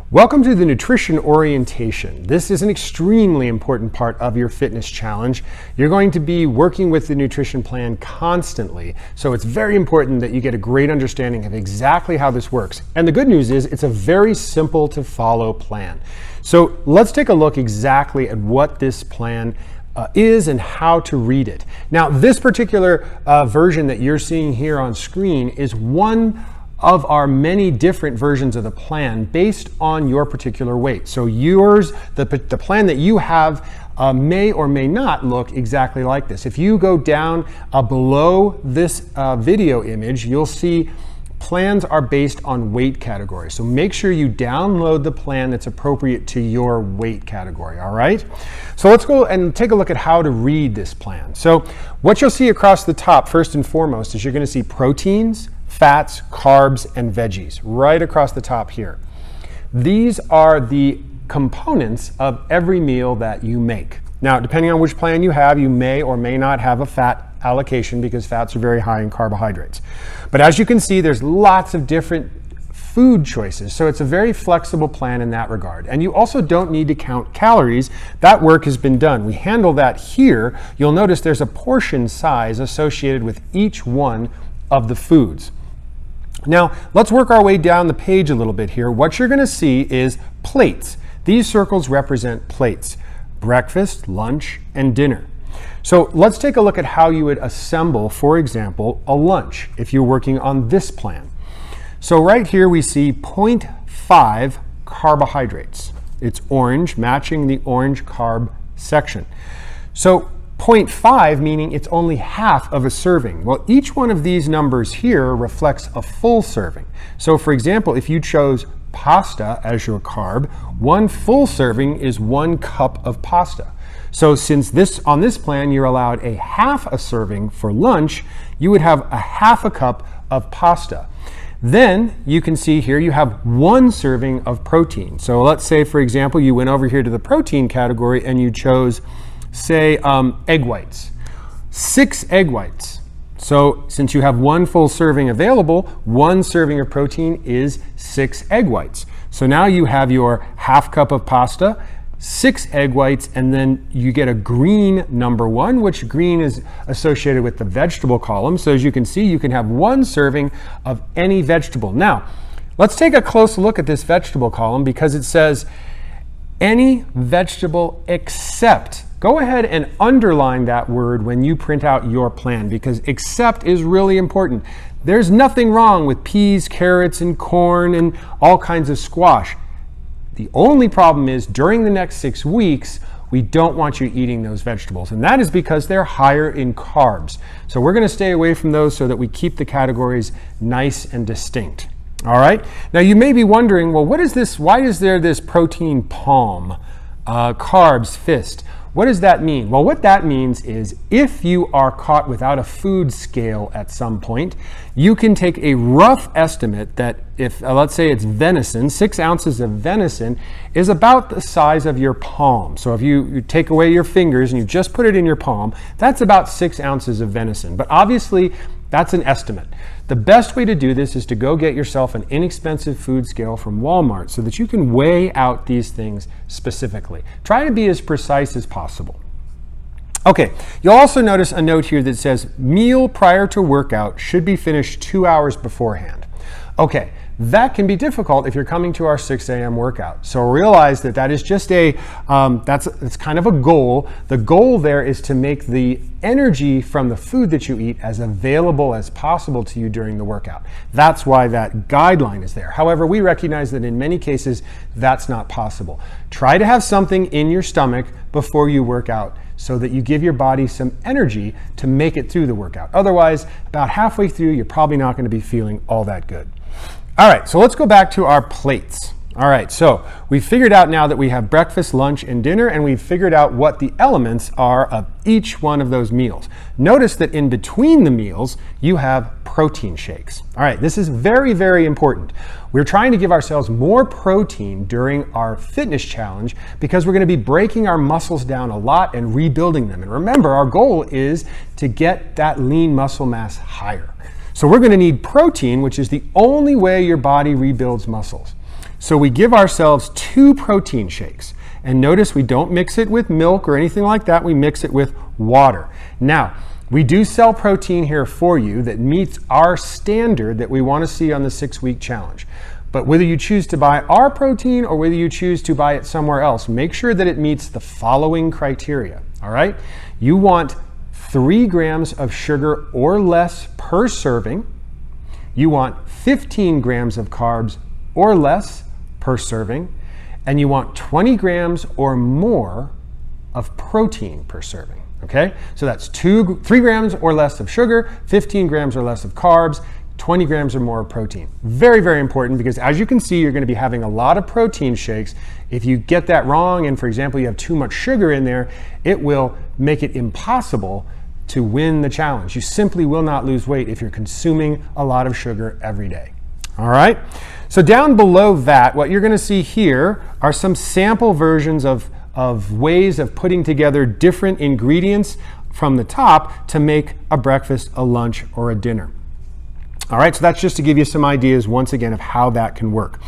Welcome to the nutrition orientation. This is an extremely important part of your fitness challenge. You're going to be working with the nutrition plan constantly, so it's very important that you get a great understanding of exactly how this works. And the good news is it's a very simple to follow plan. So let's take a look exactly at what this plan is and how to read it. Now, this particular version that you're seeing here on screen is one of our many different versions of the plan based on your particular weight. So the plan that you have may or may not look exactly like this. If you go down below this video image, you'll see plans are based on weight category. So make sure you download the plan that's appropriate to your weight category, all right? So let's go and take a look at how to read this plan. So what you'll see across the top, first and foremost, is you're gonna see proteins, fats, carbs, and veggies right across the top here. These are the components of every meal that you make. Now, depending on which plan you have, you may or may not have a fat allocation because fats are very high in carbohydrates. But as you can see, there's lots of different food choices, so it's a very flexible plan in that regard. And you also don't need to count calories. That work has been done. We handle that here. You'll notice there's a portion size associated with each one of the foods. Now, let's work our way down the page a little bit here. What you're going to see is plates. These circles represent plates: breakfast, lunch, and dinner. So let's take a look at how you would assemble, for example, a lunch if you're working on this plan. So right here we see 0.5 carbohydrates. It's orange, matching the orange carb section. So 0.5 meaning it's only half of a serving. Well, each one of these numbers here reflects a full serving. So for example, if you chose pasta as your carb, one full serving is 1 cup of pasta. So since on this plan you're allowed a half a serving for lunch, you would have a half a cup of pasta. Then you can see here you have 1 serving of protein. So let's say, for example, you went over here to the protein category and you chose, say, egg whites. 6 egg whites. So since you have 1 full serving available, 1 serving of protein is 6 egg whites. So now you have your half cup of pasta, 6 egg whites, and then you get a green number 1, which green is associated with the vegetable column. So as you can see, you can have 1 serving of any vegetable. Now, let's take a close look at this vegetable column because it says any vegetable except. Go ahead and underline that word when you print out your plan because except is really important. There's nothing wrong with peas, carrots, and corn, and all kinds of squash. The only problem is during the next 6 weeks, we don't want you eating those vegetables, and that is because they're higher in carbs. So we're gonna stay away from those so that we keep the categories nice and distinct. All right, now you may be wondering, well, what is this? Why is there this protein palm, carbs fist? What does that mean? Well, what that means is if you are caught without a food scale at some point, you can take a rough estimate that if, let's say it's venison, 6 ounces of venison is about the size of your palm. So if you take away your fingers and you just put it in your palm, that's about 6 ounces of venison. But obviously, that's an estimate. The best way to do this is to go get yourself an inexpensive food scale from Walmart so that you can weigh out these things specifically. Try to be as precise as possible. Okay, you'll also notice a note here that says meal prior to workout should be finished 2 hours beforehand. Okay, that can be difficult if you're coming to our 6 a.m. workout. So realize that that is just it's kind of a goal. The goal there is to make the energy from the food that you eat as available as possible to you during the workout. That's why that guideline is there. However, we recognize that in many cases, that's not possible. Try to have something in your stomach before you work out so that you give your body some energy to make it through the workout. Otherwise, about halfway through, you're probably not going to be feeling all that good. All right, so let's go back to our plates. All right, so we figured out now that we have breakfast, lunch, and dinner, and we've figured out what the elements are of each one of those meals. Notice that in between the meals, you have protein shakes. All right, this is very, very important. We're trying to give ourselves more protein during our fitness challenge because we're gonna be breaking our muscles down a lot and rebuilding them. And remember, our goal is to get that lean muscle mass higher. So we're going to need protein, which is the only way your body rebuilds muscles. So we give ourselves 2 protein shakes. And notice we don't mix it with milk or anything like that. We mix it with water. Now, we do sell protein here for you that meets our standard that we want to see on the 6-week challenge. But whether you choose to buy our protein or whether you choose to buy it somewhere else, make sure that it meets the following criteria, all right? You want 3 grams of sugar or less per serving. You want 15 grams of carbs or less per serving. And you want 20 grams or more of protein per serving, okay? So that's 3 grams or less of sugar, 15 grams or less of carbs, 20 grams or more of protein. Very, very important, because as you can see, you're going to be having a lot of protein shakes. If you get that wrong and, for example, you have too much sugar in there, it will make it impossible to win the challenge. You simply will not lose weight if you're consuming a lot of sugar every day. All right? So down below that, what you're going to see here are some sample versions of ways of putting together different ingredients from the top to make a breakfast, a lunch, or a dinner. All right, so that's just to give you some ideas, once again, of how that can work.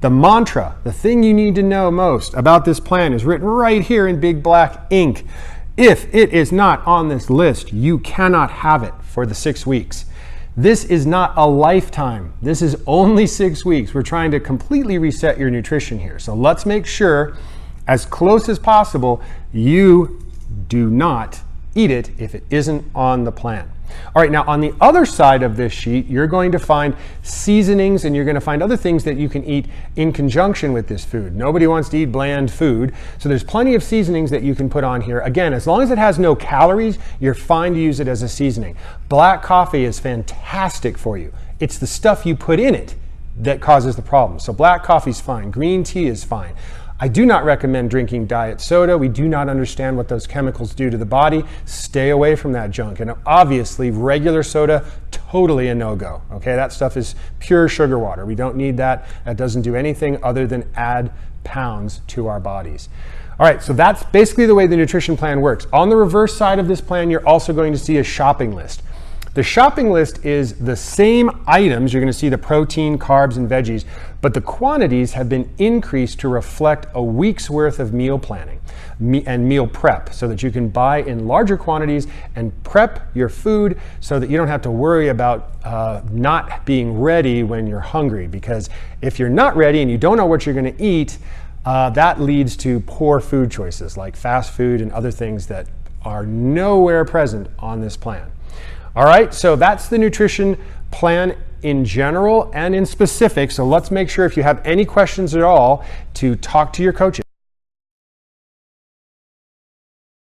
The mantra, the thing you need to know most about this plan, is written right here in big black ink. If it is not on this list, you cannot have it for the 6 weeks. This is not a lifetime. This is only 6 weeks. We're trying to completely reset your nutrition here. So let's make sure, as close as possible, you do not eat it if it isn't on the plan. All right, now on the other side of this sheet, you're going to find seasonings and you're going to find other things that you can eat in conjunction with this food. Nobody wants to eat bland food, so there's plenty of seasonings that you can put on here. Again, as long as it has no calories, you're fine to use it as a seasoning. Black coffee is fantastic for you. It's the stuff you put in it that causes the problem. So black coffee's fine. Green tea is fine. I do not recommend drinking diet soda. We do not understand what those chemicals do to the body. Stay away from that junk. And obviously, regular soda, totally a no-go. Okay, that stuff is pure sugar water. We don't need that. That doesn't do anything other than add pounds to our bodies. All right, so that's basically the way the nutrition plan works. On the reverse side of this plan, you're also going to see a shopping list. The shopping list is the same items. You're going to see the protein, carbs, and veggies, but the quantities have been increased to reflect a week's worth of meal planning and meal prep, so that you can buy in larger quantities and prep your food so that you don't have to worry about not being ready when you're hungry. Because if you're not ready and you don't know what you're going to eat, that leads to poor food choices like fast food and other things that are nowhere present on this plan. All right, so that's the nutrition plan in general and in specific. So let's make sure, if you have any questions at all, to talk to your coaches.